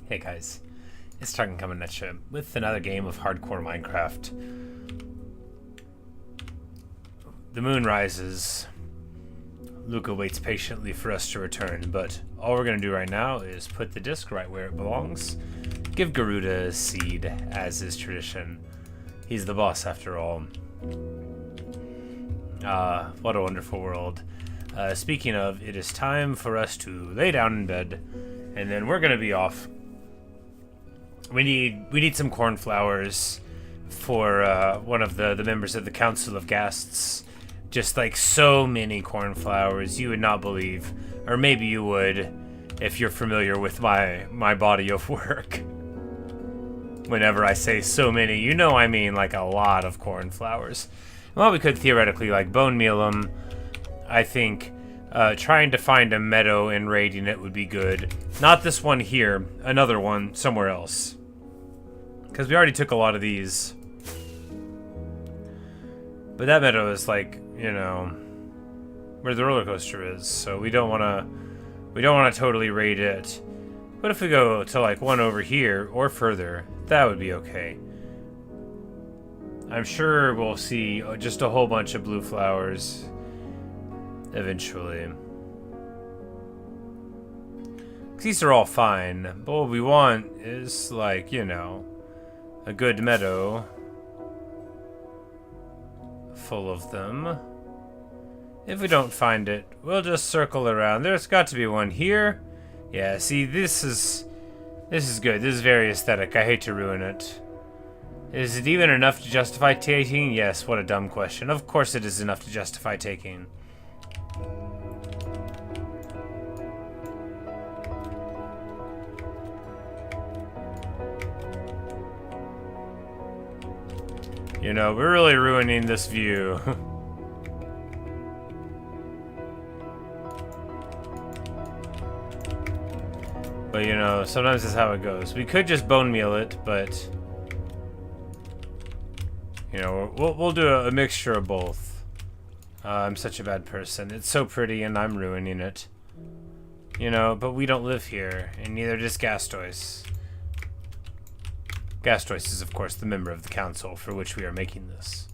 Hey guys, it's Tarkin coming at you with another game of hardcore Minecraft. The moon rises. Luca waits patiently for us to return, but all we're going to do right now is put the disc right where it belongs. Give Garuda a seed, as is tradition. He's the boss after all. What a wonderful world. Speaking of, it is time for us to lay down in bed, and then we're going to be off. We need some cornflowers for one of the members of the Council of Ghasts. Just like so many cornflowers, you would not believe, or maybe you would, if you're familiar with my body of work. Whenever I say so many, you know I mean like a lot of cornflowers. Well, we could theoretically like bone meal them. I think trying to find a meadow and raiding it would be good. Not this one here, another one somewhere else. Because we already took a lot of these. But that meadow is like, you know, where the roller coaster is, so we don't wanna totally raid it. But if we go to like one over here or further, that would be okay. I'm sure we'll see just a whole bunch of blue flowers eventually. These are all fine, but what we want is like, you know, a good meadow full of them. If we don't find it, we'll just circle around. There's got to be one here. Yeah, see, this is good. This is very aesthetic. I hate to ruin it. Is it even enough to justify taking? Yes, what a dumb question. Of course it is enough to justify taking. You know, we're really ruining this view. But you know, sometimes that's how it goes. We could just bone meal it, but you know, we'll do a mixture of both. I'm such a bad person. It's so pretty and I'm ruining it. You know, but we don't live here, and neither does Gastois. Gastois is, of course, the member of the council for which we are making this.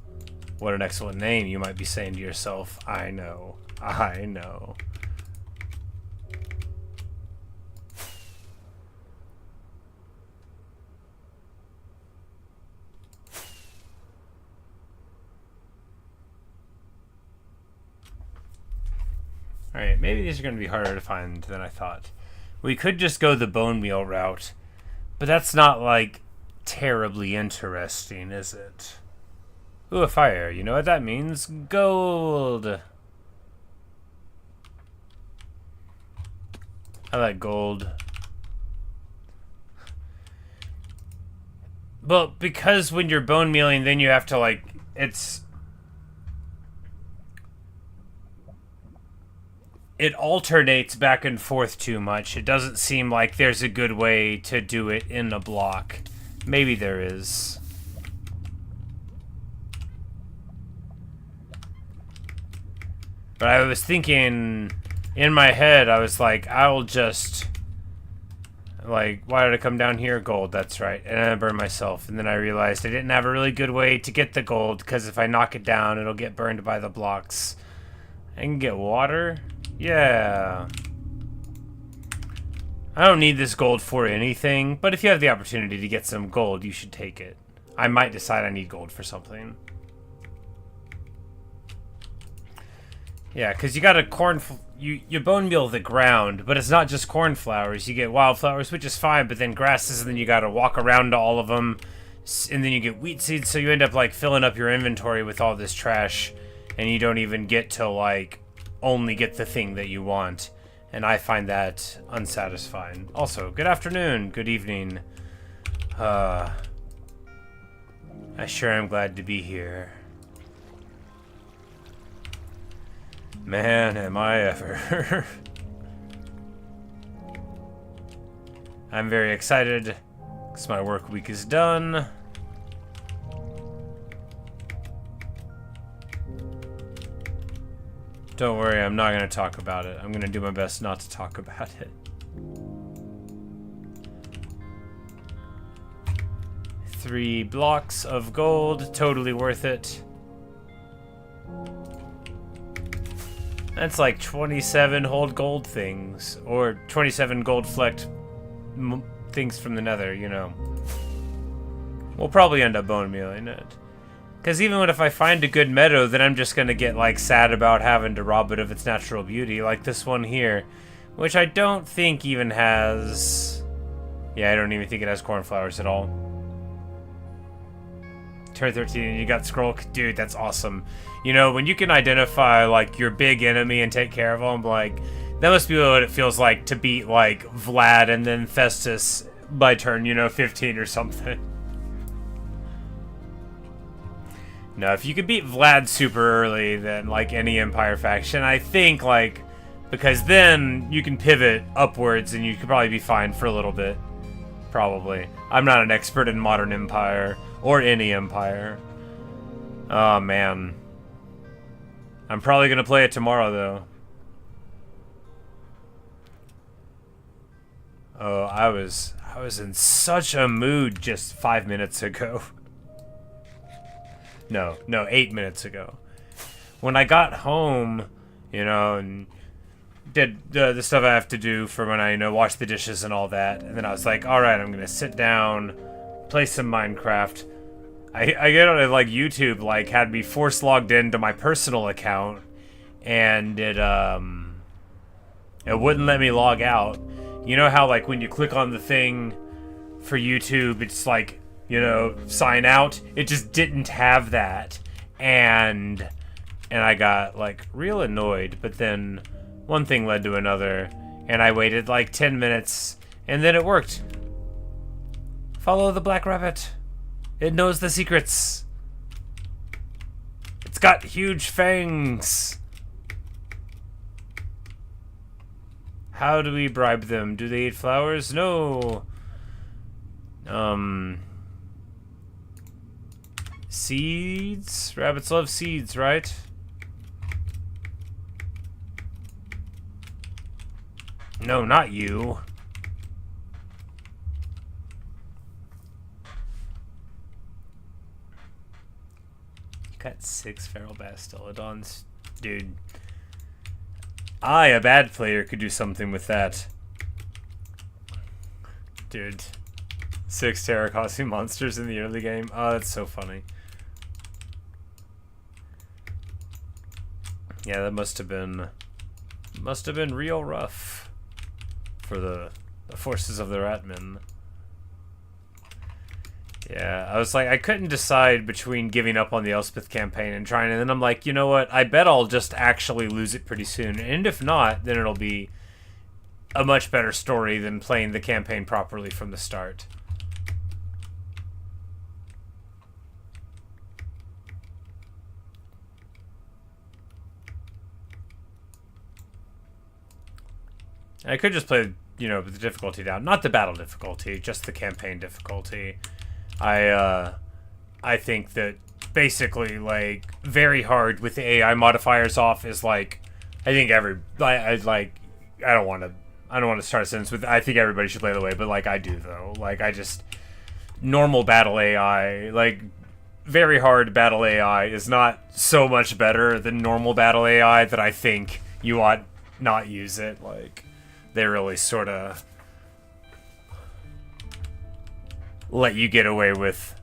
What an excellent name, you might be saying to yourself. I know. I know. Alright, maybe these are going to be harder to find than I thought. We could just go the bone meal route, but that's not, like, terribly interesting, is it? Ooh, a fire. You know what that means? Gold! I like gold. But because when you're bone mealing, then you have to, like, it alternates back and forth too much. It doesn't seem like there's a good way to do it in a block. Maybe there is. But I was thinking, in my head, I was like, I'll just, like, why did I come down here? Gold, that's right. And I burned myself. And then I realized I didn't have a really good way to get the gold, because if I knock it down, it'll get burned by the blocks. I can get water? Yeah. I don't need this gold for anything, but if you have the opportunity to get some gold, you should take it. I might decide I need gold for something. Yeah, because you got a you bone meal the ground, but it's not just cornflowers. You get wildflowers, which is fine, but then grasses, and then you got to walk around to all of them, and then you get wheat seeds, so you end up like filling up your inventory with all this trash, and you don't even get to like only get the thing that you want. And I find that unsatisfying. Also, good afternoon, good evening. I sure am glad to be here. Man, am I ever. I'm very excited because my work week is done. Don't worry, I'm not going to talk about it. I'm going to do my best not to talk about it. 3 blocks of gold. Totally worth it. That's like 27 hold gold things. Or 27 gold flecked things from the nether, you know. We'll probably end up bone mealing it. Because even if I find a good meadow, then I'm just going to get like sad about having to rob it of its natural beauty. Like this one here. Which I don't think even has... Yeah, I don't even think it has cornflowers at all. Turn 13 and you got scroll. Dude, that's awesome. You know, when you can identify, like, your big enemy and take care of them, like, that must be what it feels like to beat, like, Vlad and then Festus by turn, you know, 15 or something. No, if you could beat Vlad super early, then, like, any Empire faction, I think, like, because then you can pivot upwards and you could probably be fine for a little bit. Probably. I'm not an expert in modern Empire, or any Empire. Oh, man. I'm probably gonna play it tomorrow, though. Oh, I was in such a mood just 5 minutes ago. No, 8 minutes ago. When I got home, you know, and did the stuff I have to do for when I, you know, wash the dishes and all that, and then I was like, alright, I'm gonna sit down, play some Minecraft. I get on, like, YouTube, like, had me force logged into my personal account, and it wouldn't let me log out. You know how, like, when you click on the thing for YouTube, it's like, you know, sign out? It just didn't have that. And I got, like, real annoyed, but then one thing led to another, and I waited, like, 10 minutes, and then it worked. Follow the black rabbit. It knows the secrets. It's got huge fangs. How do we bribe them? Do they eat flowers? No. Seeds? Rabbits love seeds, right? No, not you. Got 6 feral bastillodons. Dude. I, a bad player, could do something with that. Dude. 6 terracotta monsters in the early game. Oh, that's so funny. Yeah, that must have been real rough for the forces of the Ratmen. Yeah, I was like, I couldn't decide between giving up on the Elspeth campaign and trying, and then I'm like, you know what, I bet I'll just actually lose it pretty soon, and if not, then it'll be a much better story than playing the campaign properly from the start. I could just play, you know, the difficulty down. Not the battle difficulty, just the campaign difficulty. I think that basically, like, very hard with the AI modifiers off is like, I think I don't want to start a sentence with, I think everybody should play the way, but like I do though. Like normal battle AI, like very hard battle AI is not so much better than normal battle AI that I think you ought not use it. Like, they really sort of let you get away with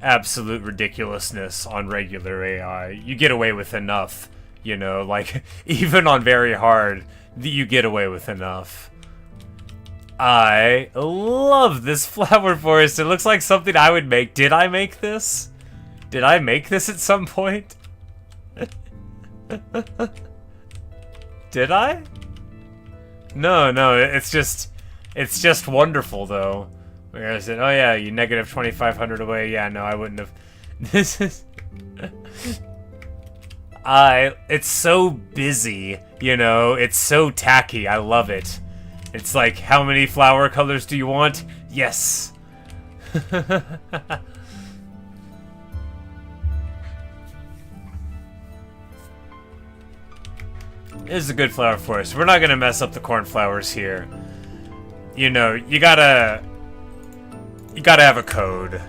absolute ridiculousness on regular AI. You get away with enough, you know, like, even on very hard, you get away with enough. I love this flower forest. It looks like something I would make. Did I make this? Did I make this at some point? Did I? No, it's just wonderful, though. Where is it? Oh yeah, you negative 2,500 away. Yeah, no, I wouldn't have. This is... It's so busy, you know? It's so tacky. I love it. It's like, how many flower colors do you want? Yes! This is a good flower forest. We're not gonna mess up the cornflowers here. You know, you gotta have a code.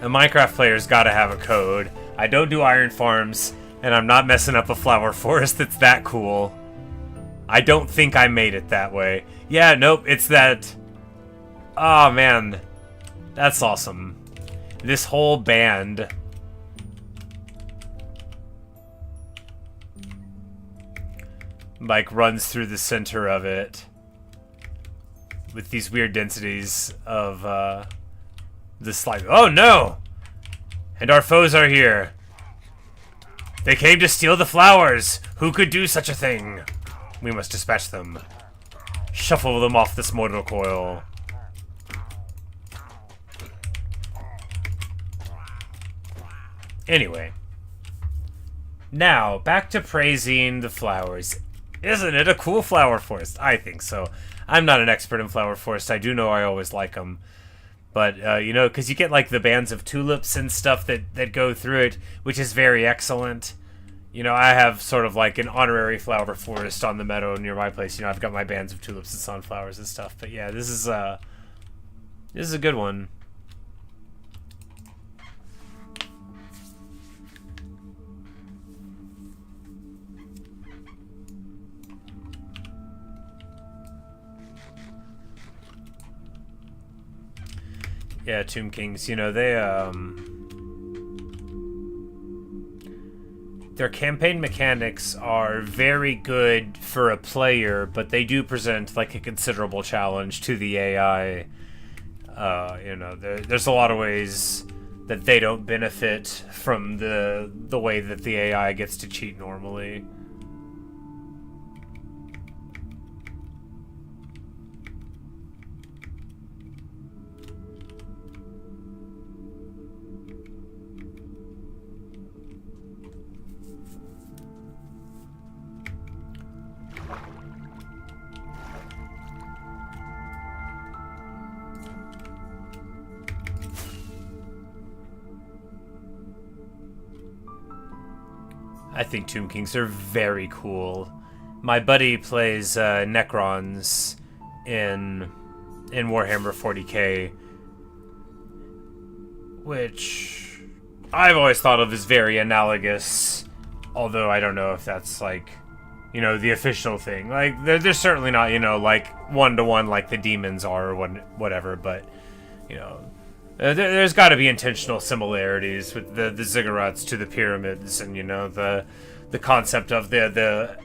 A Minecraft player's gotta have a code. I don't do iron farms, and I'm not messing up a flower forest that's that cool. I don't think I made it that way. Yeah, nope, it's that... Oh, man. That's awesome. This whole band... like, runs through the center of it. With these weird densities of, this slime. Oh, no! And our foes are here. They came to steal the flowers! Who could do such a thing? We must dispatch them. Shuffle them off this mortal coil. Anyway. Now, back to praising the flowers. Isn't it a cool flower forest? I think so. I'm not an expert in flower forest. I do know I always like them. But, you know, because you get, like, the bands of tulips and stuff that go through it, which is very excellent. You know, I have sort of, like, an honorary flower forest on the meadow near my place. You know, I've got my bands of tulips and sunflowers and stuff. But, yeah, this is a good one. Yeah, Tomb Kings, you know, they, their campaign mechanics are very good for a player, but they do present, like, a considerable challenge to the AI. You know, there's a lot of ways that they don't benefit from the way that the AI gets to cheat normally. I think Tomb Kings are very cool. My buddy plays Necrons in Warhammer 40k, which I've always thought of as very analogous, although I don't know if that's, like, you know, the official thing. Like, they're certainly not, you know, like, one-to-one like the demons are or whatever, but, you know... there's got to be intentional similarities with the ziggurats to the pyramids, and, you know, the concept of the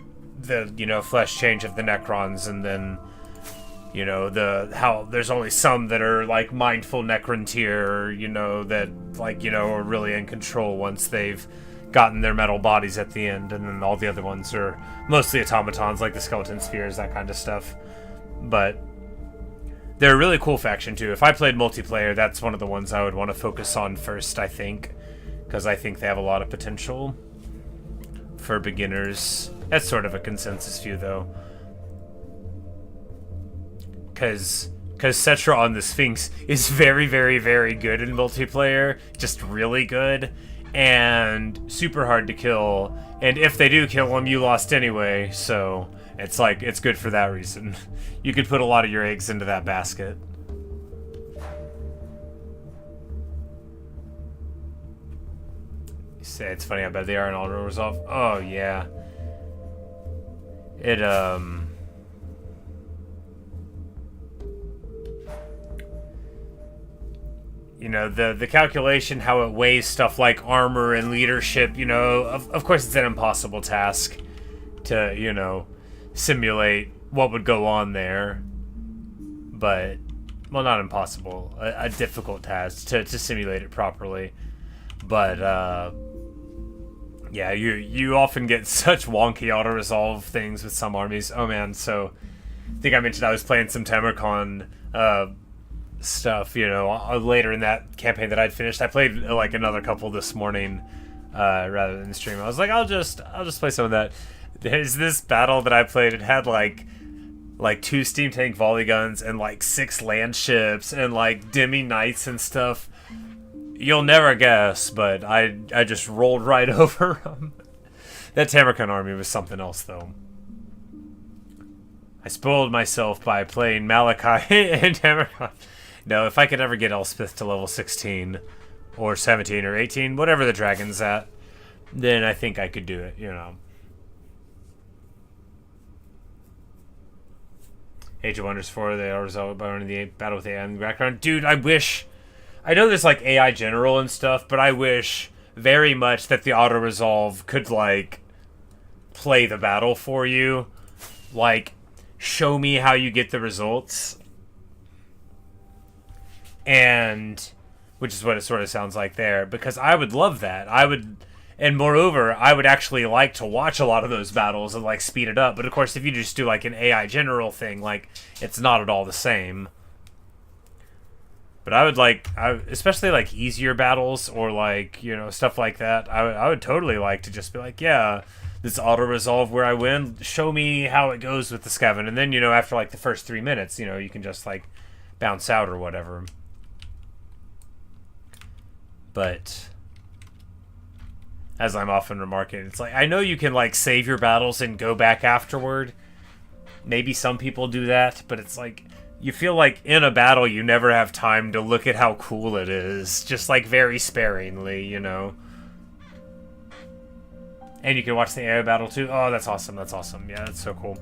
you know, flesh change of the Necrons, and then, you know, how there's only some that are, like, mindful Necrontyr, you know, that, like, you know, are really in control once they've gotten their metal bodies at the end, and then all the other ones are mostly automatons, like the skeleton spheres, that kind of stuff. But they're a really cool faction, too. If I played multiplayer, that's one of the ones I would want to focus on first, I think. Because I think they have a lot of potential for beginners. That's sort of a consensus view, though. Because Cetra on the Sphinx is very, very, very good in multiplayer. Just really good. And super hard to kill. And if they do kill him, you lost anyway, so... it's like, it's good for that reason. You could put a lot of your eggs into that basket. You say it's funny, I bet they are in auto resolve. Oh, yeah. It, you know, the calculation, how it weighs stuff like armor and leadership, you know, of course it's an impossible task to, you know, simulate what would go on there, but, well, not impossible, a difficult task to simulate it properly, but, yeah, you often get such wonky auto-resolve things with some armies. Oh man, so, I think I mentioned I was playing some Tamarcon, stuff, you know, later in that campaign that I'd finished. I played, like, another couple this morning, rather than the stream. I was like, I'll just play some of that. There's this battle that I played. It had like 2 steam tank volley guns and like 6 land ships and like demi knights and stuff. You'll never guess, but I just rolled right over them. That Tamarcon army was something else, though. I spoiled myself by playing Malachi and Tamarcon. No, if I could ever get Elspeth to level 16, or 17 or 18, whatever the dragon's at, then I think I could do it, you know. Age of Wonders 4, they are resolved by running the battle with AI in the background. Dude, I wish... I know there's, like, AI general and stuff, but I wish very much that the auto-resolve could, like, play the battle for you. Like, show me how you get the results. And... which is what it sort of sounds like there. Because I would love that. I would... And moreover, I would actually like to watch a lot of those battles and, like, speed it up. But, of course, if you just do, like, an AI general thing, like, it's not at all the same. But I would, like, especially, like, easier battles or, like, you know, stuff like that. I would totally like to just be like, yeah, this auto-resolve where I win, show me how it goes with the Skaven. And then, you know, after, like, the first 3 minutes, you know, you can just, like, bounce out or whatever. But... as I'm often remarking, it's like, I know you can, like, save your battles and go back afterward. Maybe some people do that, but it's like, you feel like in a battle you never have time to look at how cool it is. Just, like, very sparingly, you know. And you can watch the AI battle, too. Oh, that's awesome, that's awesome. Yeah, that's so cool.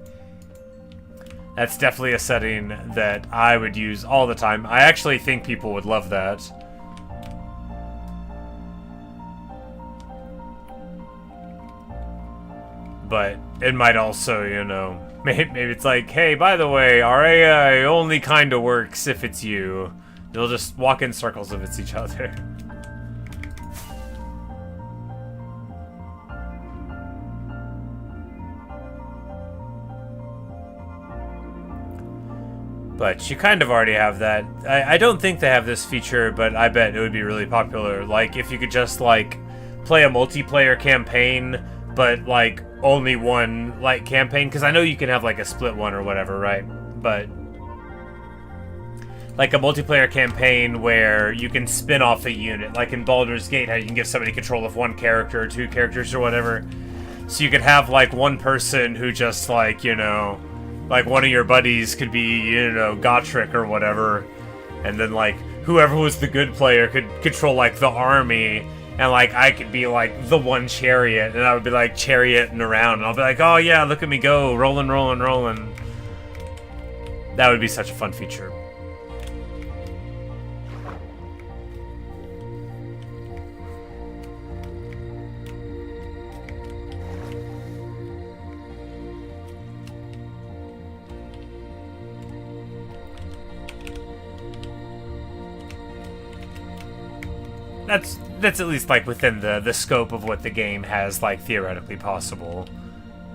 That's definitely a setting that I would use all the time. I actually think people would love that. But it might also, you know, maybe it's like, hey, by the way, our AI only kind of works if it's you. They'll just walk in circles if it's each other. But you kind of already have that. I don't think they have this feature, but I bet it would be really popular. Like, if you could just, like, play a multiplayer campaign, but, like, only one, like, campaign, because I know you can have, like, a split one or whatever, right? But like a multiplayer campaign where you can spin off a unit, like in Baldur's Gate, how you can give somebody control of one character or two characters or whatever. So you could have, like, one person who just, like, you know, like, one of your buddies could be, you know, Gotrek or whatever, and then, like, whoever was the good player could control, like, the army. And, like, I could be, like, the one chariot, and I would be, like, charioting around, and I'll be like, oh, yeah, look at me go, rolling, rolling, rolling. That would be such a fun feature. That's at least, like, within the scope of what the game has, like, theoretically possible.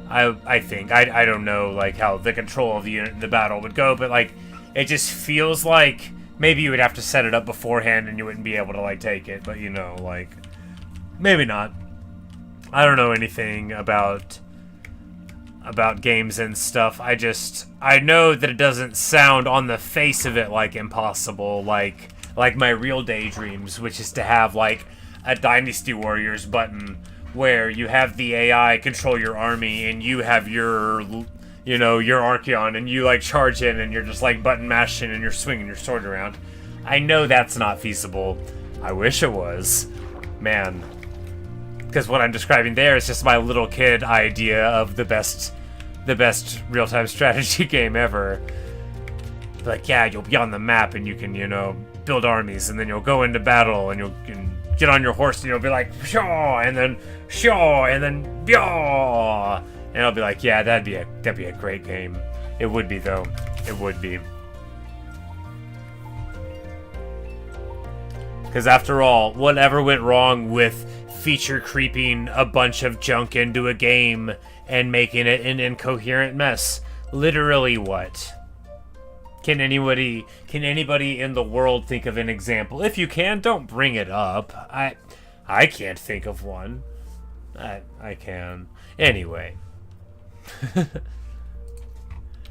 I think. I don't know, like, how the control of the unit in the battle would go, but, like, it just feels like maybe you would have to set it up beforehand and you wouldn't be able to, like, take it, but, you know, like, maybe not. I don't know anything about games and stuff. I know that it doesn't sound on the face of it like impossible, like my real daydreams, which is to have, like, a Dynasty Warriors button where you have the AI control your army and you have your, you know, your Archeon, and you, like, charge in and you're just, like, button mashing and you're swinging your sword around. I know that's not feasible. I wish it was. Man. Because what I'm describing there is just my little kid idea of the best real-time strategy game ever. Like, yeah, you'll be on the map and you can, you know, build armies, and then you'll go into battle and can get on your horse and you'll be like, shaw, and then shaw, and then yaw, and I'll be like, yeah, that'd be a great game. It would be, though. It would be. Because after all, whatever went wrong with feature creeping a bunch of junk into a game and making it an incoherent mess? Literally what? Can anybody in the world think of an example? If you can, don't bring it up. I can't think of one. I can. Anyway.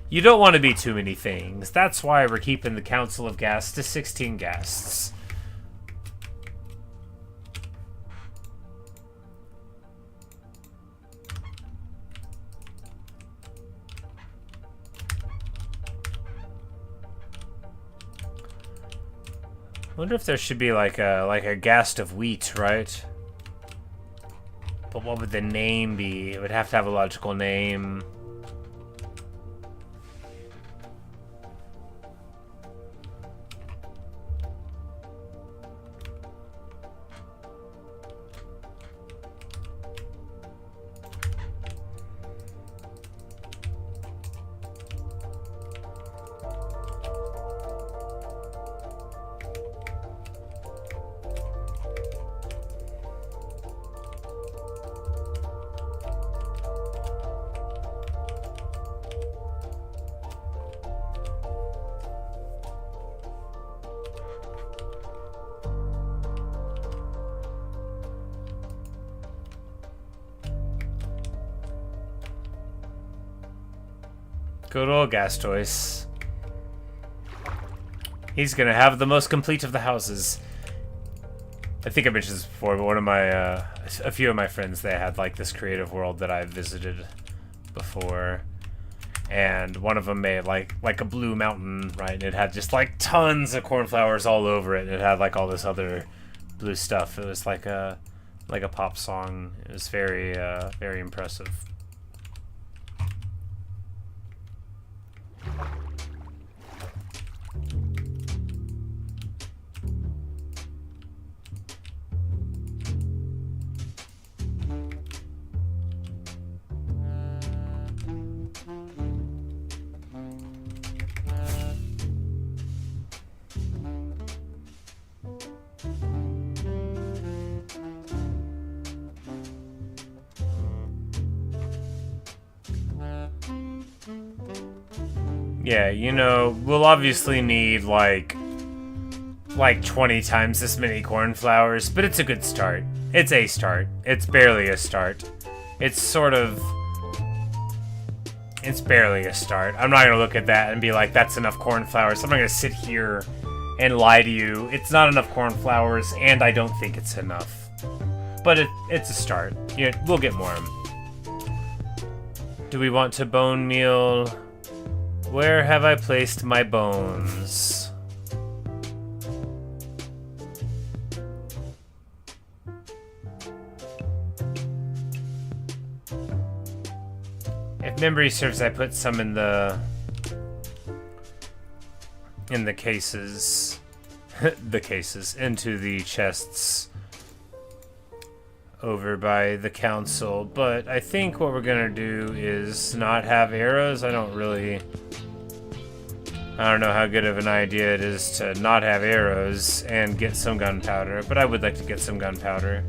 You don't want to be too many things. That's why we're keeping the Council of Guests to 16 guests. Wonder if there should be like a gast of wheat, right? But what would the name be? It would have to have a logical name. Good old Gastois. He's gonna have the most complete of the houses. I think I mentioned this before, but one of my, a few of my friends, they had like this creative world that I visited before. And one of them made like a blue mountain, right? And it had just like tons of cornflowers all over it. And it had like all this other blue stuff. It was like a pop song. It was very, very impressive. Yeah, you know, we'll obviously need like 20 times this many cornflowers, but it's a good start. It's a start. It's barely a start. It's barely a start. I'm not gonna look at that and be like, that's enough cornflowers. I'm not gonna sit here and lie to you. It's not enough cornflowers, and I don't think it's enough. But it's a start. Yeah, we'll get more. Do we want to bone meal? Where have I placed my bones? If memory serves, I put some in the cases, into the chests over by the council, but I think what we're gonna do is not have arrows. I don't know how good of an idea it is to not have arrows and get some gunpowder, but I would like to get some gunpowder.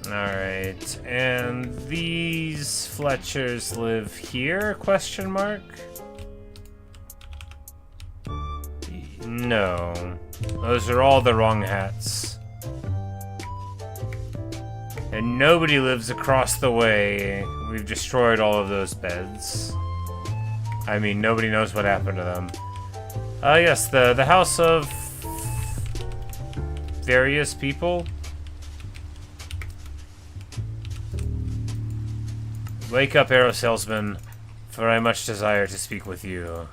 Alright, and these Fletchers live here, question mark? No, those are all the wrong hats. And nobody lives across the way. We've destroyed all of those beds. I mean, nobody knows what happened to them. Yes, the house of various people. Wake up, arrow salesman, for I much desire to speak with you.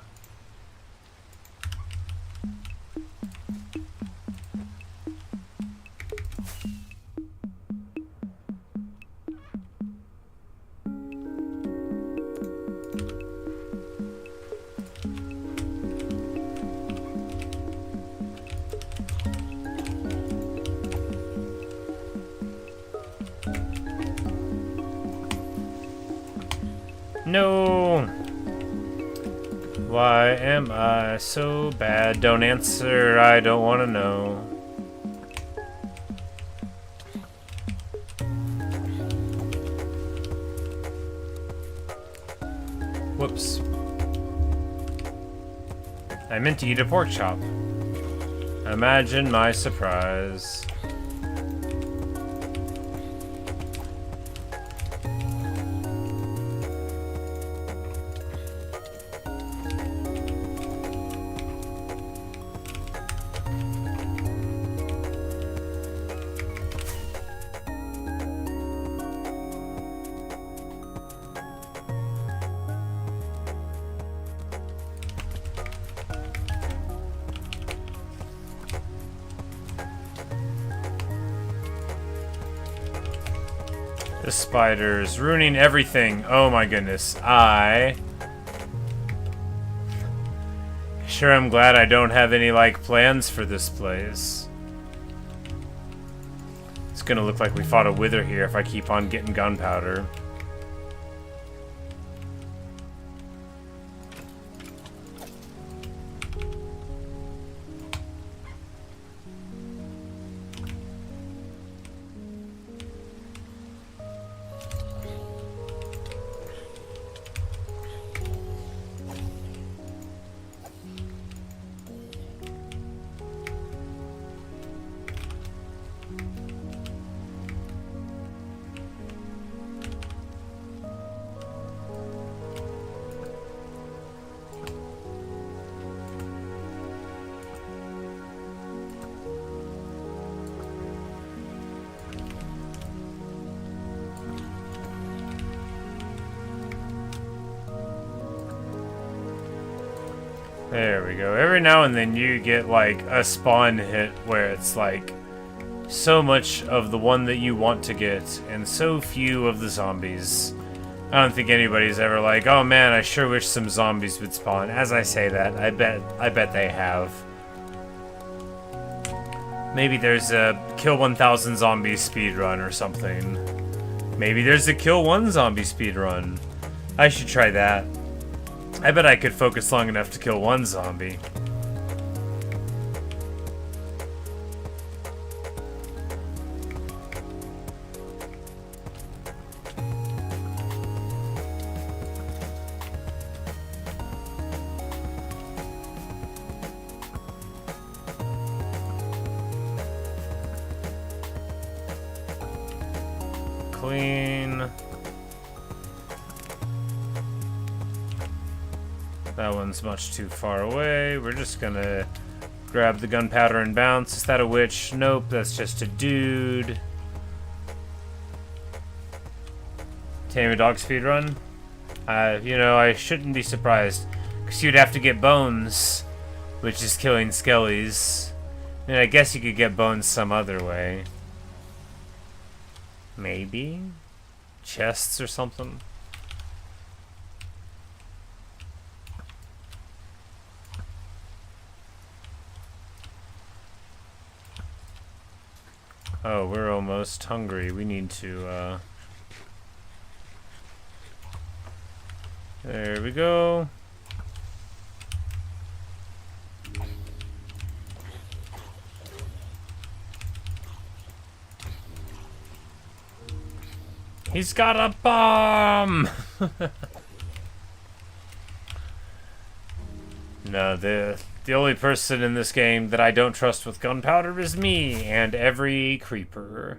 No! Why am I so bad? Don't answer, I don't want to know. Whoops. I meant to eat a pork chop. Imagine my surprise. The spiders ruining everything. Oh my goodness. Sure, I'm glad I don't have any, like, plans for this place. It's gonna look like we fought a wither here if I keep on getting gunpowder. There we go. Every now and then you get, like, a spawn hit where it's, like, so much of the one that you want to get, and so few of the zombies. I don't think anybody's ever like, oh man, I sure wish some zombies would spawn. As I say that, I bet they have. Maybe there's a kill 1,000 zombies speedrun or something. Maybe there's a kill 1 zombie speedrun. I should try that. I bet I could focus long enough to kill 1 zombie. Clean. That one's much too far away. We're just gonna grab the gunpowder and bounce. Is that a witch? Nope, that's just a dude. Tame a dog speedrun? You know, I shouldn't be surprised. Because you'd have to get bones, which is killing skellies. And I guess you could get bones some other way. Maybe? Chests or something? Oh, we're almost hungry. We need to, There we go. He's got a bomb! No, the only person in this game that I don't trust with gunpowder is me and every creeper.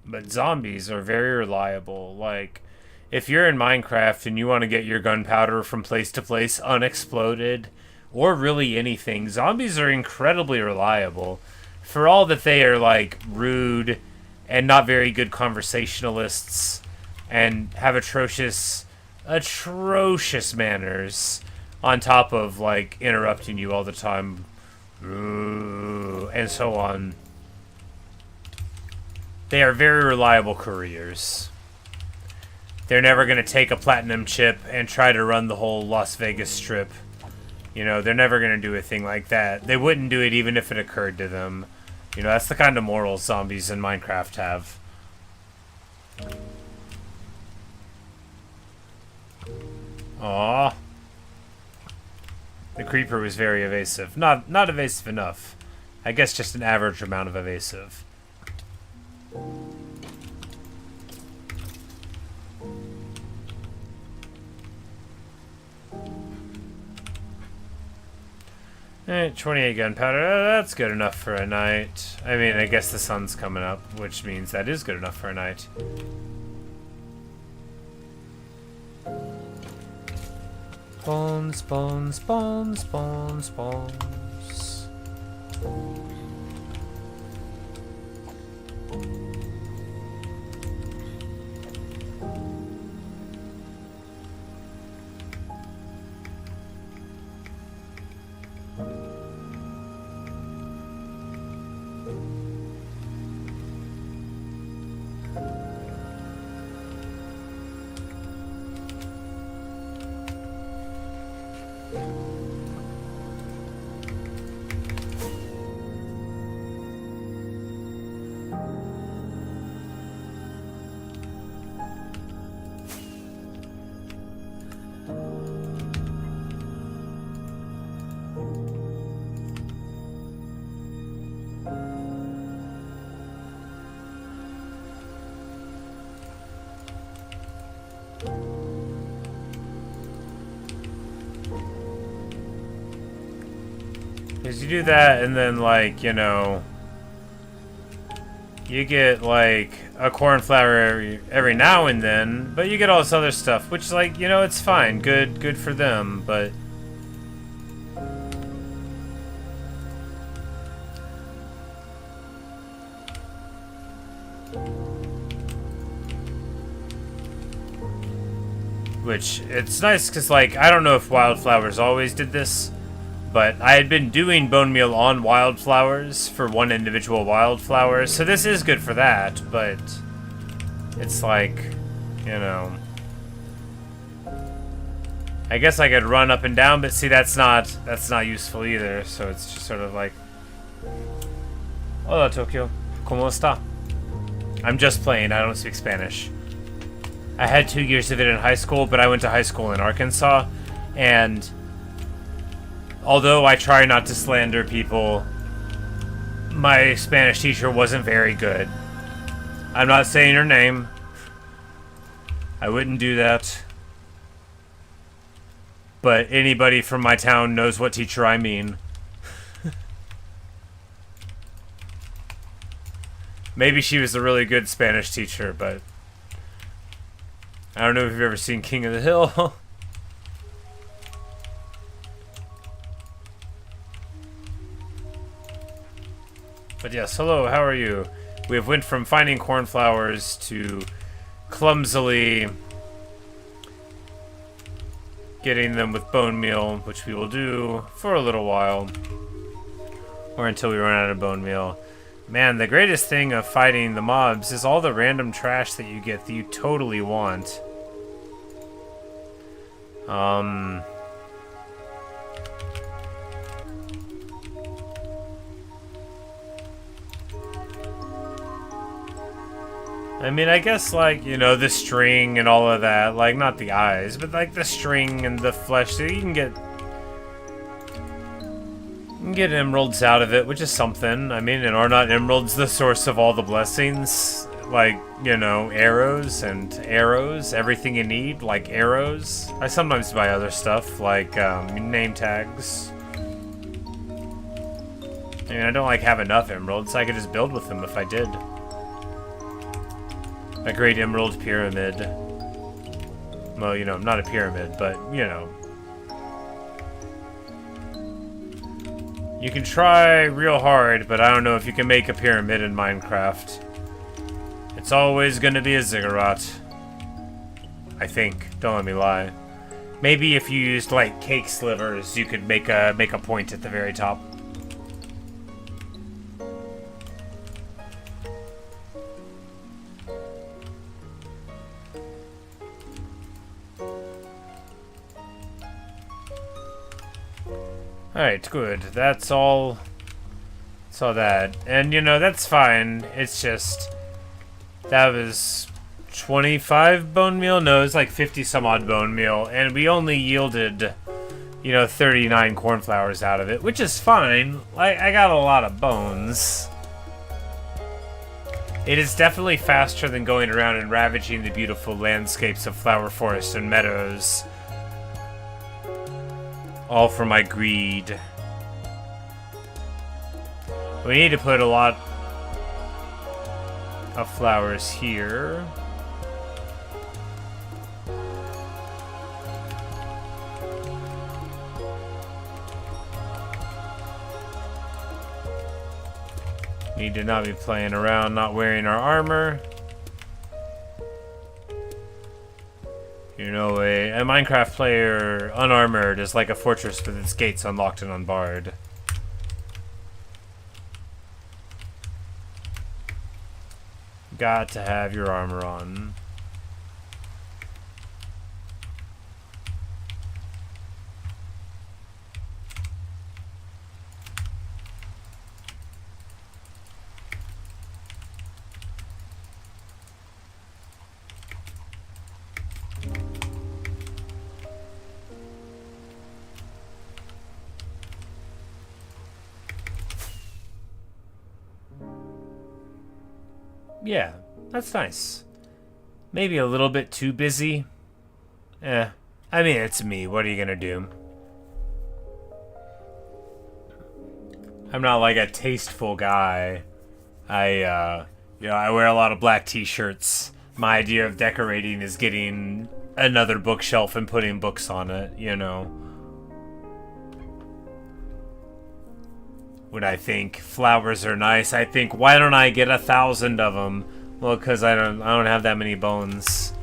But zombies are very reliable. Like, if you're in Minecraft and you want to get your gunpowder from place to place unexploded, or really anything, zombies are incredibly reliable. For all that they are, like, rude and not very good conversationalists and have atrocious manners on top of, like, interrupting you all the time and so on. They are very reliable couriers. They're never going to take a platinum chip and try to run the whole Las Vegas Strip. You know, they're never going to do a thing like that. They wouldn't do it even if it occurred to them. You know, that's the kind of morals zombies in Minecraft have. Aww. The creeper was very evasive. Not evasive enough. I guess just an average amount of evasive. Alright, 28 gunpowder. That's good enough for a night. I mean, I guess the sun's coming up, which means that is good enough for a night. Bones, bones, bones, bones, bones. Because you do that, and then, like, you know, you get, like, a cornflower every now and then, but you get all this other stuff, which, like, you know, it's fine. Good for them, but... Which, it's nice, because, like, I don't know if wildflowers always did this, but I had been doing bone meal on wildflowers for one individual wildflower, so this is good for that, but it's like, you know... I guess I could run up and down, but see, that's not useful either, so it's just sort of like... Hola, Tokyo. ¿Cómo está? I'm just playing, I don't speak Spanish. I had 2 years of it in high school, but I went to high school in Arkansas, and... Although I try not to slander people, my Spanish teacher wasn't very good. I'm not saying her name. I wouldn't do that. But anybody from my town knows what teacher I mean. Maybe she was a really good Spanish teacher, but... I don't know if you've ever seen King of the Hill. But yes, hello, how are you? We have went from finding cornflowers to clumsily getting them with bone meal, which we will do for a little while. Or until we run out of bone meal. Man, the greatest thing of fighting the mobs is all the random trash that you get that you totally want. I mean, I guess, like, you know, the string and all of that, like, not the eyes, but, like, the string and the flesh, so you can get emeralds out of it, which is something. I mean, and are not emeralds the source of all the blessings? Like, you know, arrows, everything you need, like arrows. I sometimes buy other stuff, like, name tags. I mean, I don't, like, have enough emeralds, I could just build with them if I did. A great emerald pyramid. Well, you know, not a pyramid, but, you know. You can try real hard, but I don't know if you can make a pyramid in Minecraft. It's always gonna be a ziggurat. I think. Don't let me lie. Maybe if you used, like, cake slivers, you could make a point at the very top. Alright, good. That's all that. And, you know, that's fine. It's just... That was 25 bone meal? No, it was like 50 some odd bone meal. And we only yielded, you know, 39 cornflowers out of it, which is fine. I got a lot of bones. It is definitely faster than going around and ravaging the beautiful landscapes of flower forests and meadows. All for my greed. We need to put a lot of flowers here. Need to not be playing around, not wearing our armor. You know, a Minecraft player unarmored is like a fortress with its gates unlocked and unbarred. Got to have your armor on. Yeah, that's nice. Maybe a little bit too busy. I mean, it's me. What are you gonna do? I'm not like a tasteful guy. I wear a lot of black t-shirts. My idea of decorating is getting another bookshelf and putting books on it, you know. When I think flowers are nice, I think, why don't I get 1,000 of them? Well, because I don't have that many bones.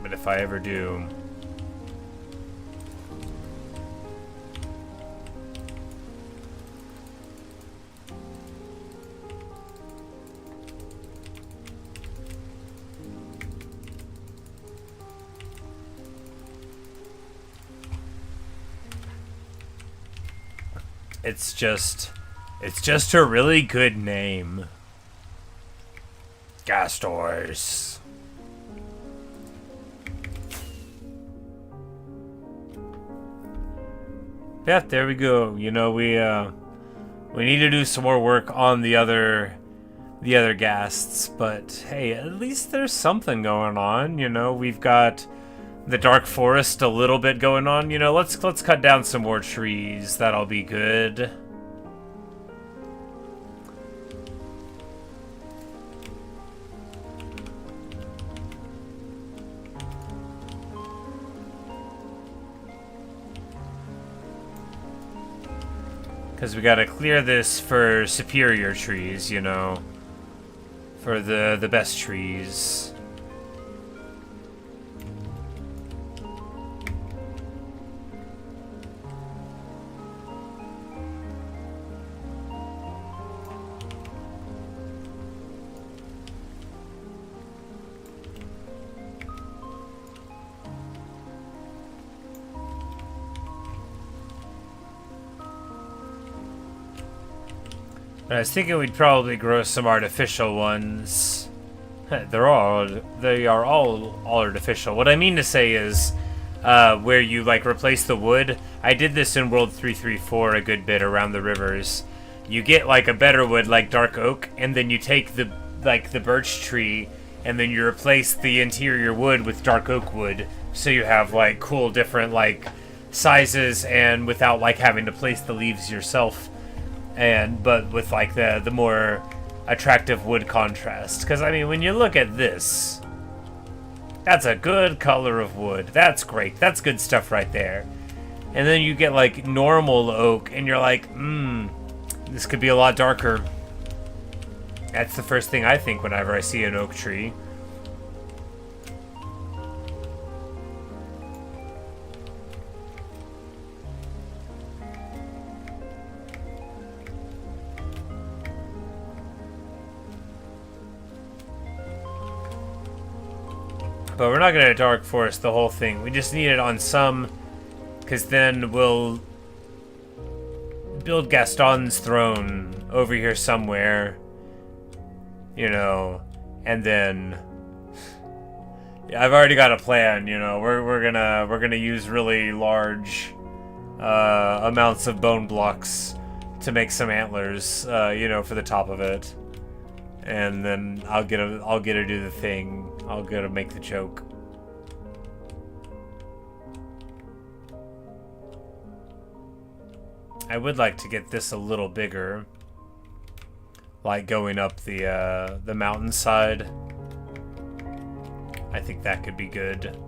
But if I ever do... It's just a really good name. Gastors. Yeah, there we go. You know, we need to do some more work on the other ghasts, but hey, at least there's something going on. You know, we've got the dark forest a little bit going on. You know, let's cut down some more trees. That'll be good. Because we gotta clear this for superior trees, you know. For the best trees. I was thinking we'd probably grow some artificial ones. They are all artificial. What I mean to say is, where you like replace the wood. I did this in World 334 a good bit around the rivers. You get like a better wood like dark oak, and then you take the birch tree, and then you replace the interior wood with dark oak wood, so you have like cool different like sizes, and without like having to place the leaves yourself. But with like the more attractive wood contrast. Because I mean, when you look at this, that's a good color of wood. That's great. That's good stuff right there. And then you get like normal oak, and you're like, this could be a lot darker. That's the first thing I think whenever I see an oak tree. But we're not going to dark forest the whole thing. We just need it on some, because then we'll build Gaston's throne over here somewhere, you know, and then I've already got a plan. You know, we're gonna use really large amounts of bone blocks to make some antlers, you know, for the top of it. And then I'll get to do the thing. I'll get to make the joke. I would like to get this a little bigger, like going up the mountainside. I think that could be good.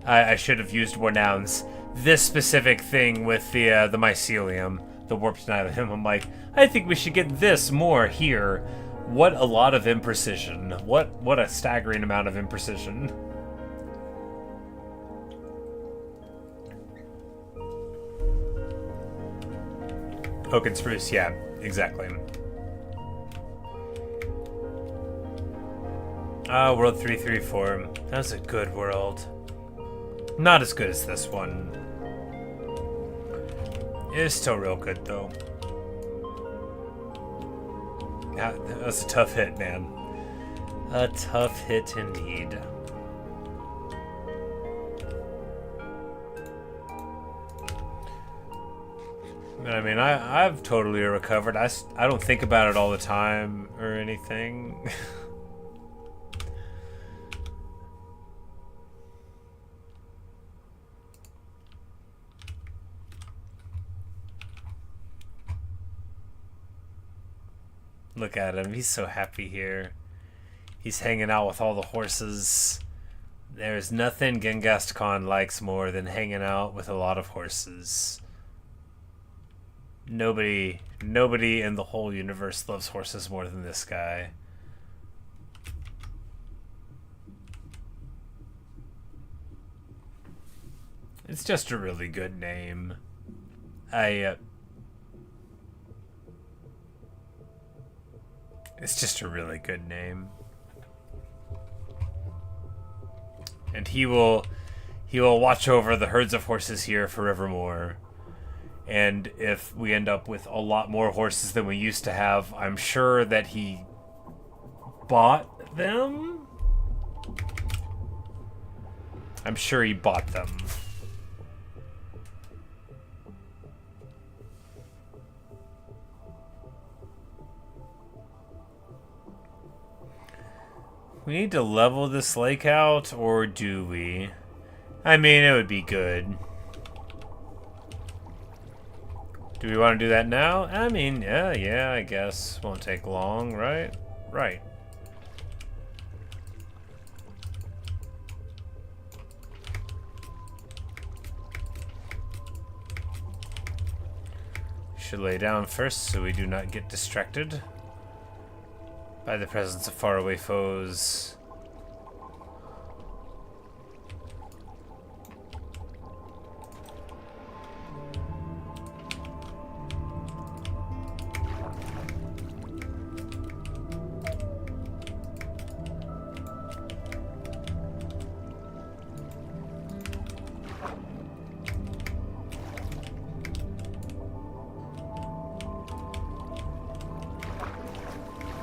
I should have used more nouns. This specific thing with the mycelium, the warped nylium, I'm like, I think we should get this more here. What a lot of imprecision. What a staggering amount of imprecision. Oak and spruce, yeah, exactly. World 334. That was a good world. Not as good as this one. It is still real good, though. Yeah, that was a tough hit, man. A tough hit indeed. I mean, I've totally recovered. I don't think about it all the time or anything. Look at him. He's so happy here. He's hanging out with all the horses. There's nothing Genghis Khan likes more than hanging out with a lot of horses. Nobody in the whole universe loves horses more than this guy. It's just a really good name. It's just a really good name. And he will watch over the herds of horses here forevermore. And if we end up with a lot more horses than we used to have, I'm sure that he bought them. I'm sure he bought them. We need to level this lake out, or do we? I mean, it would be good. Do we want to do that now? I mean, yeah, I guess. Won't take long, right? Right. Should lay down first so we do not get distracted by the presence of faraway foes.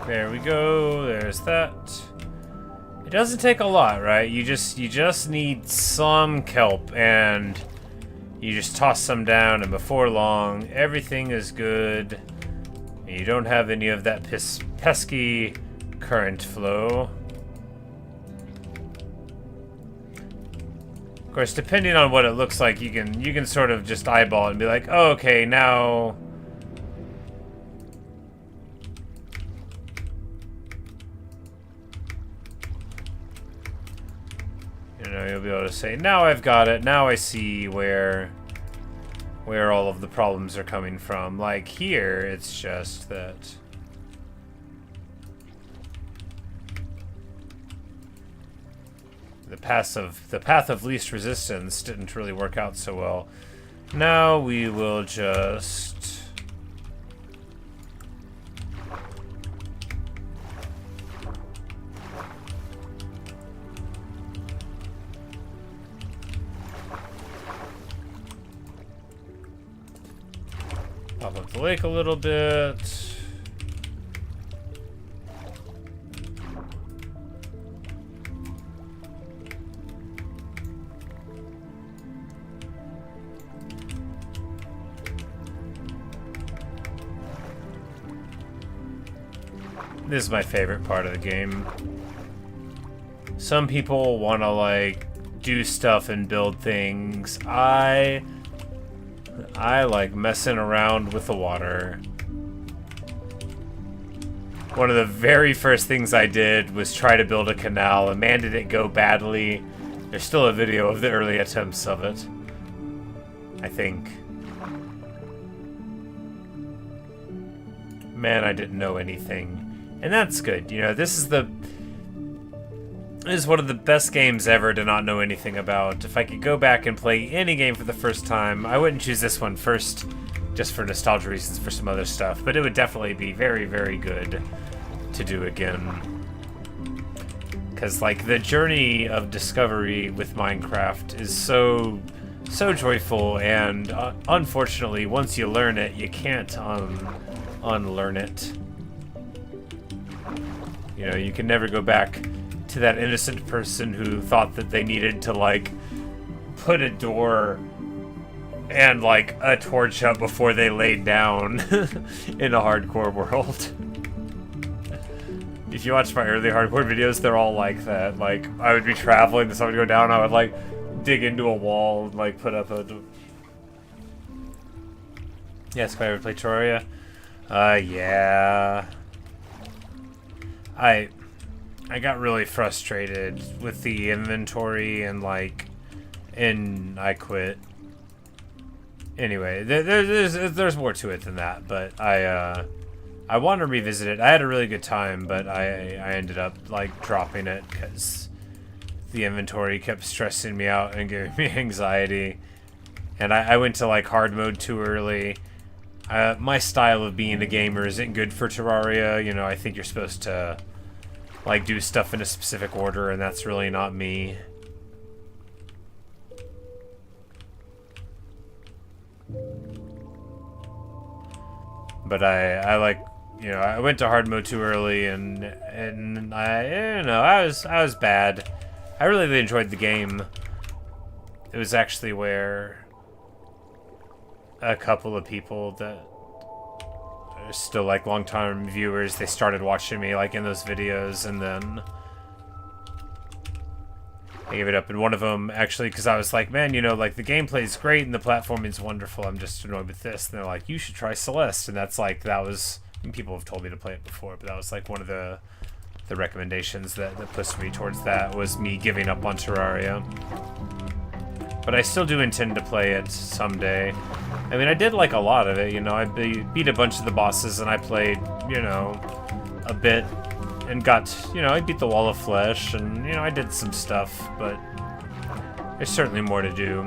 There we go, there's that. It doesn't take a lot, right? You just need some kelp, and you just toss some down, and before long, everything is good. And you don't have any of that pesky current flow. Of course, depending on what it looks like, you can sort of just eyeball it and be like, oh, okay, now you'll be able to say, now I've got it, now I see where all of the problems are coming from. Like here, it's just that the path of least resistance didn't really work out so well. Now we will just pop up the lake a little bit. This is my favorite part of the game. Some people want to like do stuff and build things. I like messing around with the water. One of the very first things I did was try to build a canal, and man, did it go badly. There's still a video of the early attempts of it, I think. Man, I didn't know anything. And that's good. You know, this is one of the best games ever to not know anything about. If I could go back and play any game for the first time, I wouldn't choose this one first just for nostalgia reasons, for some other stuff, but it would definitely be very, very good to do again. Because, like, the journey of discovery with Minecraft is so joyful, and unfortunately, once you learn it, you can't unlearn it. You know, you can never go back to that innocent person who thought that they needed to, like, put a door and like a torch up before they laid down in a hardcore world. If you watch my early hardcore videos, they're all like that. Like, I would be traveling, the sun would go down, I would like dig into a wall and like put up a... Yes, can I ever play Terraria? Yeah. I got really frustrated with the inventory and like, and I quit. Anyway, there's more to it than that, but I want to revisit it. I had a really good time, but I ended up like dropping it because the inventory kept stressing me out and giving me anxiety. And I went to like hard mode too early. My style of being a gamer isn't good for Terraria. You know, I think you're supposed to like do stuff in a specific order, and that's really not me. But I like, you know, I went to hard mode too early, and I, you know, I was bad. I really enjoyed the game. It was actually where a couple of people that are still like long-time viewers, they started watching me like in those videos, and then I gave it up. And one of them actually, because I was like, man, you know, like the gameplay's great and the platforming's wonderful, I'm just annoyed with this. And they're like, you should try Celeste. And that's like, that was, I mean, people have told me to play it before, but that was like one of the recommendations that pushed me towards that, was me giving up on Terraria. But I still do intend to play it someday. I mean, I did like a lot of it, you know, I beat a bunch of the bosses, and I played, you know, a bit, and got, you know, I beat the Wall of Flesh, and, you know, I did some stuff, but there's certainly more to do.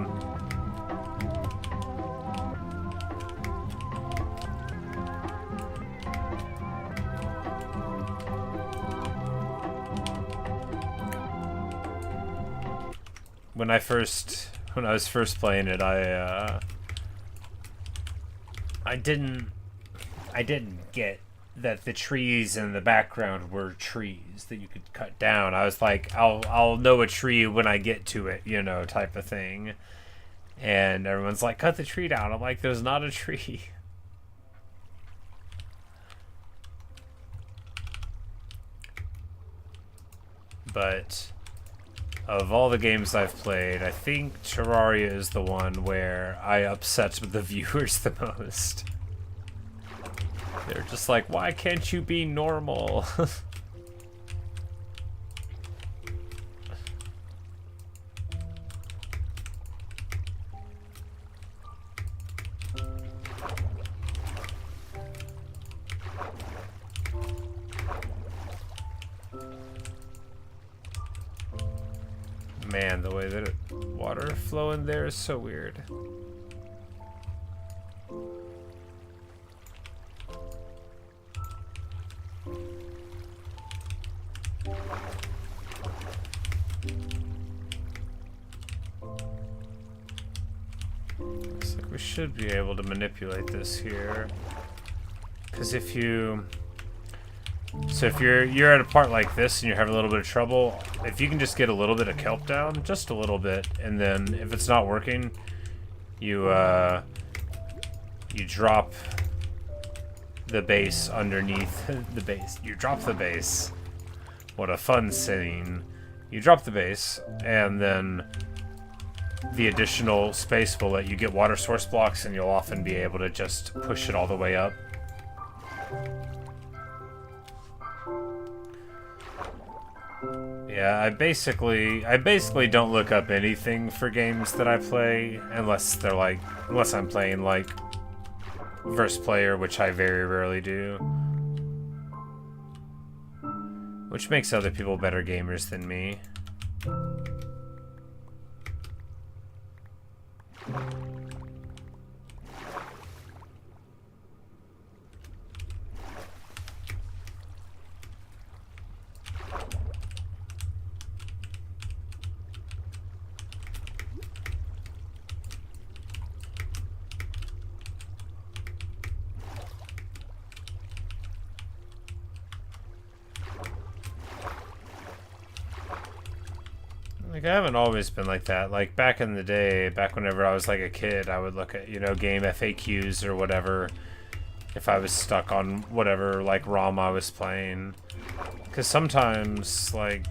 When I was first playing it, I didn't get that the trees in the background were trees that you could cut down. I was like, I'll know a tree when I get to it, you know, type of thing. And everyone's like, cut the tree down. I'm like, there's not a tree. But of all the games I've played, I think Terraria is the one where I upset the viewers the most. They're just like, why can't you be normal? Man, the way that water flow in there is so weird. Looks like we should be able to manipulate this here. Because if you... So if you're at a part like this and you're having a little bit of trouble, if you can just get a little bit of kelp down, just a little bit, and then if it's not working, you drop the base underneath the base. You drop the base. What a fun scene. You drop the base, and then the additional space will let you get water source blocks, and you'll often be able to just push it all the way up. Yeah, I basically don't look up anything for games that I play unless I'm playing like verse player, which I very rarely do. Which makes other people better gamers than me. Like, I haven't always been like that. Like, back in the day, back whenever I was like a kid, I would look at, you know, game FAQs or whatever if I was stuck on whatever, like, ROM I was playing. Because sometimes, like,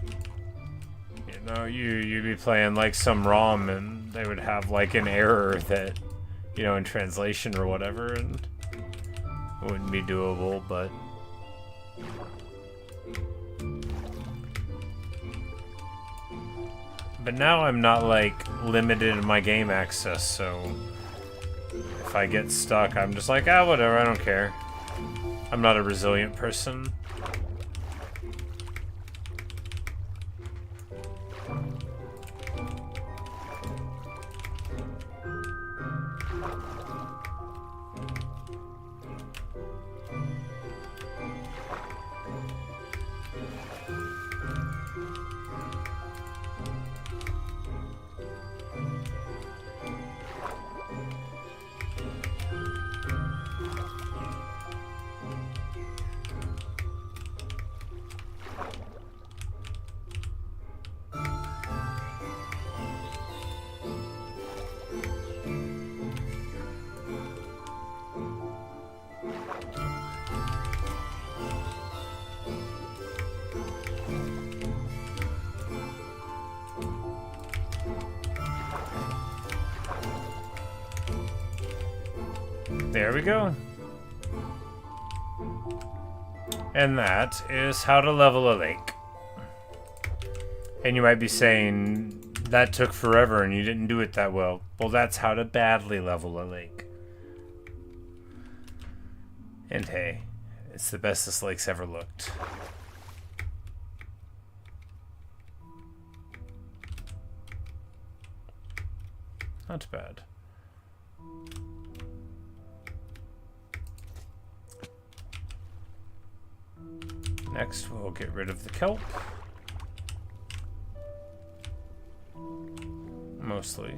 you know, you'd be playing, like, some ROM and they would have, like, an error that, you know, in translation or whatever, and it wouldn't be doable, but... But now I'm not, like, limited in my game access, so if I get stuck, I'm just like, ah, whatever, I don't care. I'm not a resilient person. There we go. And that is how to level a lake. And you might be saying, that took forever and you didn't do it that well. Well, that's how to badly level a lake. And hey, it's the best this lake's ever looked. Not bad. Next, we'll get rid of the kelp. Mostly.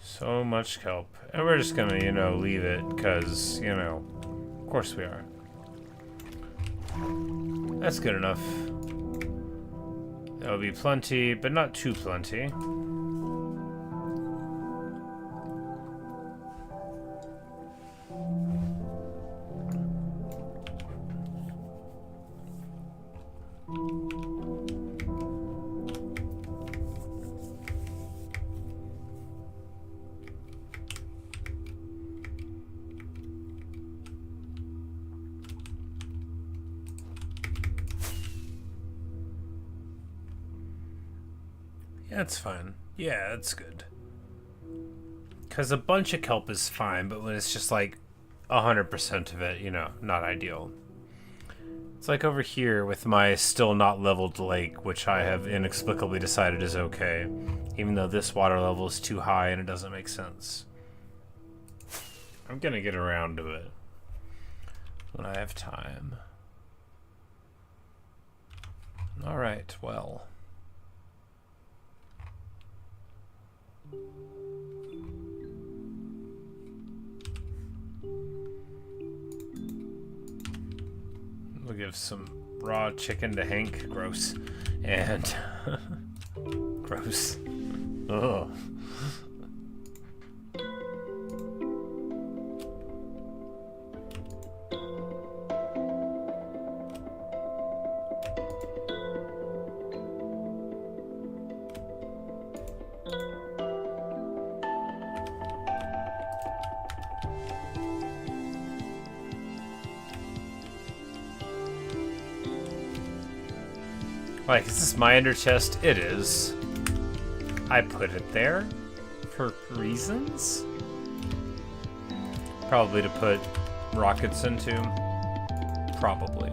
So much kelp. And we're just gonna, you know, leave it, because, you know, of course we are. That's good enough. That'll be plenty, but not too plenty. That's fine. Yeah, that's good. Because a bunch of kelp is fine, but when it's just like 100% of it, you know, not ideal. It's like over here with my still not leveled lake, which I have inexplicably decided is okay, even though this water level is too high and it doesn't make sense. I'm gonna get around to it when I have time. Alright, well. We'll give some raw chicken to Hank. Gross. And gross. Ugh. Like, is this my ender chest? It is. I put it there for reasons? Probably to put rockets into. Probably.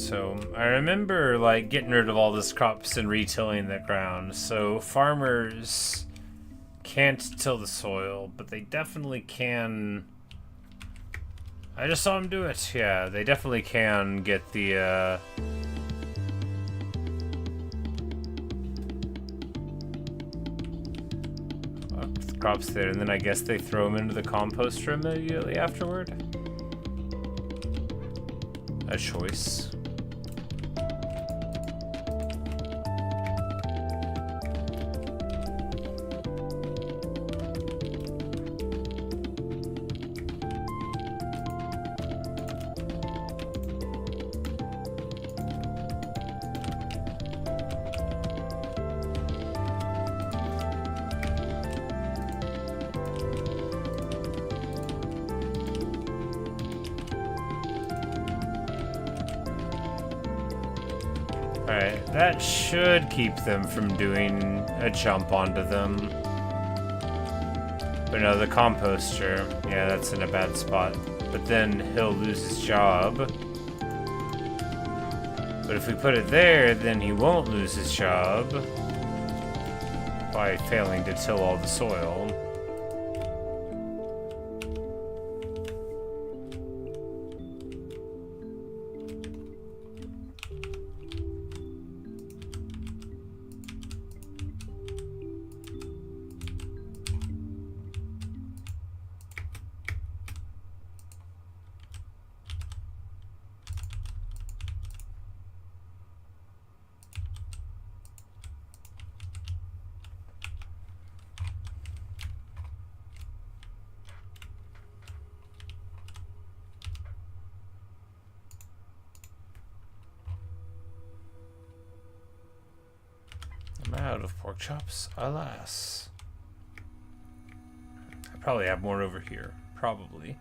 So I remember like getting rid of all these crops and retilling the ground. So farmers can't till the soil, but they definitely can. I just saw them do it. Yeah, they definitely can get the crops there, and then I guess they throw them into the composter immediately afterward. A choice. Alright, that should keep them from doing a jump onto them. But no, the composter, yeah, that's in a bad spot. But then he'll lose his job. But if we put it there, then he won't lose his job by failing to till all the soil. I'm out of pork chops, alas. I probably have more over here. Probably.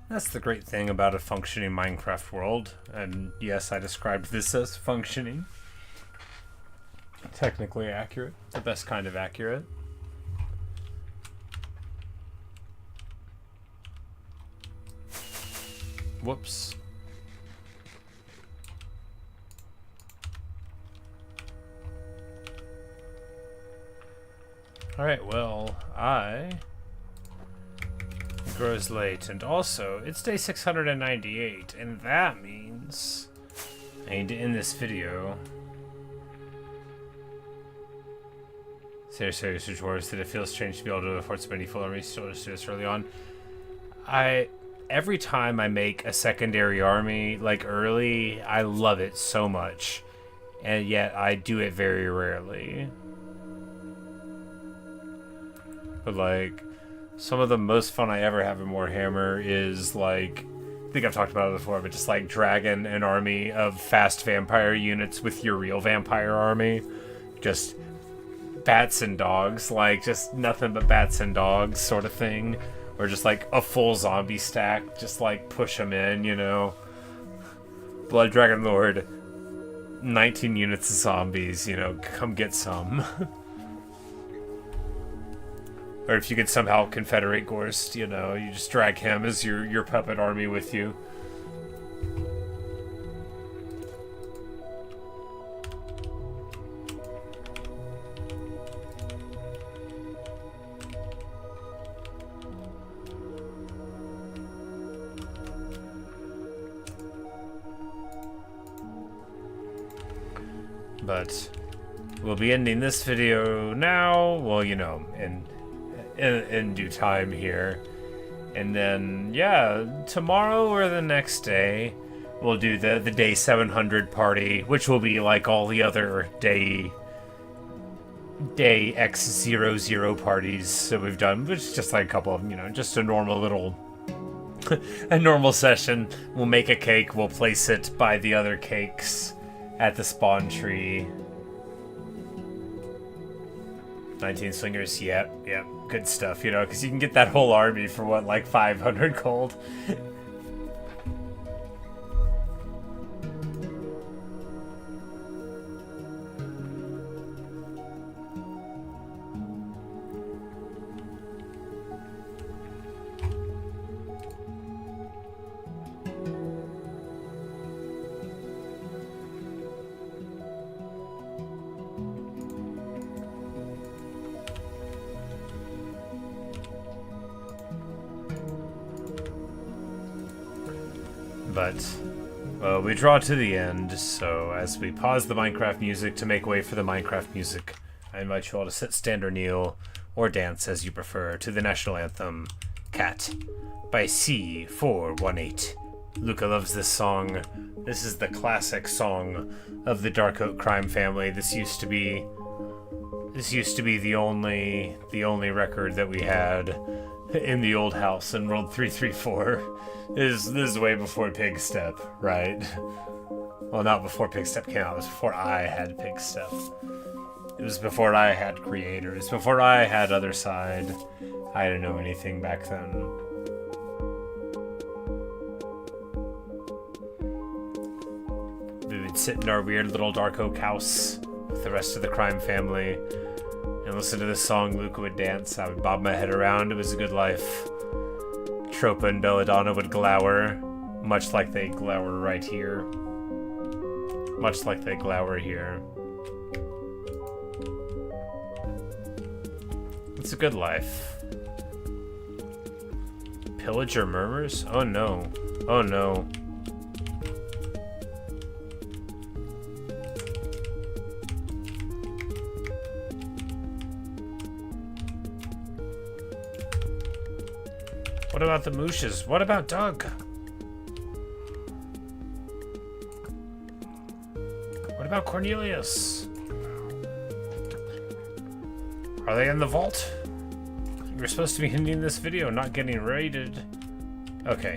That's the great thing about a functioning Minecraft world. And yes, I described this as functioning. Technically accurate. The best kind of accurate. Whoops. Alright, well, it grows late, and also, it's day 698, and that means I need to end this video. Seriously, dwarves, that it feels strange to be able to afford so many full armies still just do this early on. Every time I make a secondary army, like early, I love it so much, and yet I do it very rarely. But like, some of the most fun I ever have in Warhammer is like, I think I've talked about it before, but just like dragging an army of fast vampire units with your real vampire army. Just bats and dogs, like just nothing but bats and dogs sort of thing. Or just like a full zombie stack, just like push them in, you know. Blood Dragon Lord, 19 units of zombies, you know, come get some. Or if you could somehow confederate Gorst, you know, you just drag him as your puppet army with you. But we'll be ending this video now, well, you know, in due time here. And then, yeah, tomorrow or the next day, we'll do the day 700 party, which will be like all the other day X00 parties that we've done, which is just like a couple of them, you know, just a normal little, a normal session. We'll make a cake, we'll place it by the other cakes at the spawn tree. 19 slingers, yep, good stuff, you know, because you can get that whole army for what, like 500 gold? But, well, we draw to the end, so as we pause the Minecraft music to make way for the Minecraft music, I invite you all to sit, stand, or kneel, or dance as you prefer, to the national anthem, Cat, by C418. Luca loves this song. This is the classic song of the Dark Oak crime family. This used to be the only record that we had in the old house in World 334. This is way before Pig Step, right? Well, not before Pig Step came out. It was before I had Pig Step. It was before I had creators. Before I had Other Side. I didn't know anything back then. We would sit in our weird little Dark Oak house with the rest of the crime family and listen to this song. Luca would dance. I would bob my head around. It was a good life. Tropa and Belladonna would glower, much like they glower right here. Much like they glower here. It's a good life. Pillager murmurs? Oh no. Oh no. What about the mooshes? What about Doug? What about Cornelius? Are they in the vault? You're supposed to be ending this video, not getting raided. Okay.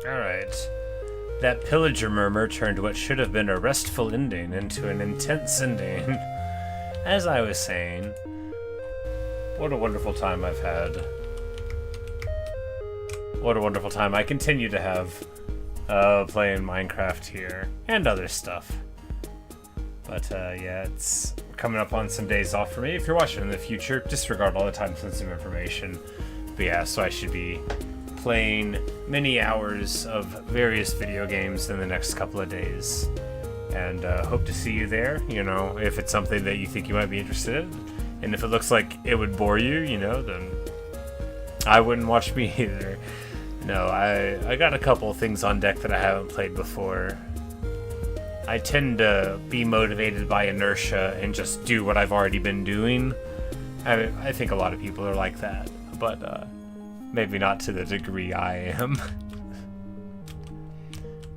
Alright. That pillager murmur turned what should have been a restful ending into an intense ending. As I was saying, what a wonderful time I've had. What a wonderful time I continue to have playing Minecraft here, and other stuff. But yeah, it's coming up on some days off for me. If you're watching in the future, disregard all the time-sensitive information. But yeah, so I should be playing many hours of various video games in the next couple of days. And hope to see you there, you know, if it's something that you think you might be interested in. And if it looks like it would bore you, you know, then I wouldn't watch me either. No, I got a couple of things on deck that I haven't played before. I tend to be motivated by inertia and just do what I've already been doing. I think a lot of people are like that, but maybe not to the degree I am.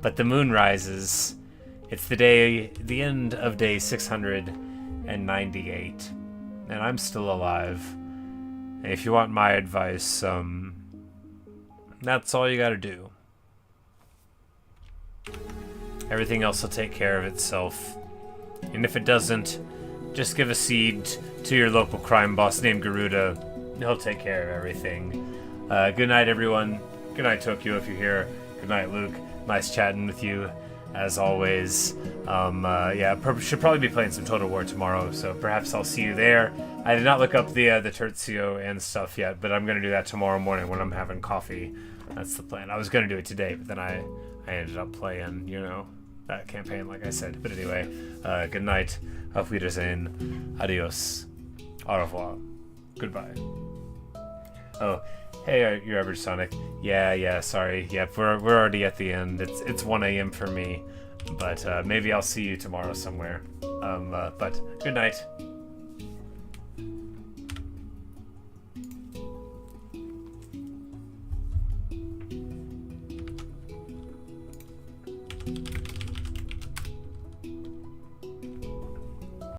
But the moon rises. It's the end of day 698, and I'm still alive. And if you want my advice, that's all you gotta do. Everything else will take care of itself. And if it doesn't, just give a seed to your local crime boss named Garuda. He'll take care of everything. Good night, everyone. Good night, Tokyo, if you're here. Good night, Luke. Nice chatting with you, as always. Yeah, should probably be playing some Total War tomorrow, so perhaps I'll see you there. I did not look up the Tertio and stuff yet, but I'm going to do that tomorrow morning when I'm having coffee. That's the plan. I was going to do it today, but then I ended up playing, you know, that campaign, like I said. But anyway, good night. Auf Wiedersehen. Adios. Au revoir. Goodbye. Oh, hey, your average Sonic. Yeah, sorry. Yep, we're already at the end. It's 1 a.m. for me, but maybe I'll see you tomorrow somewhere. But good night.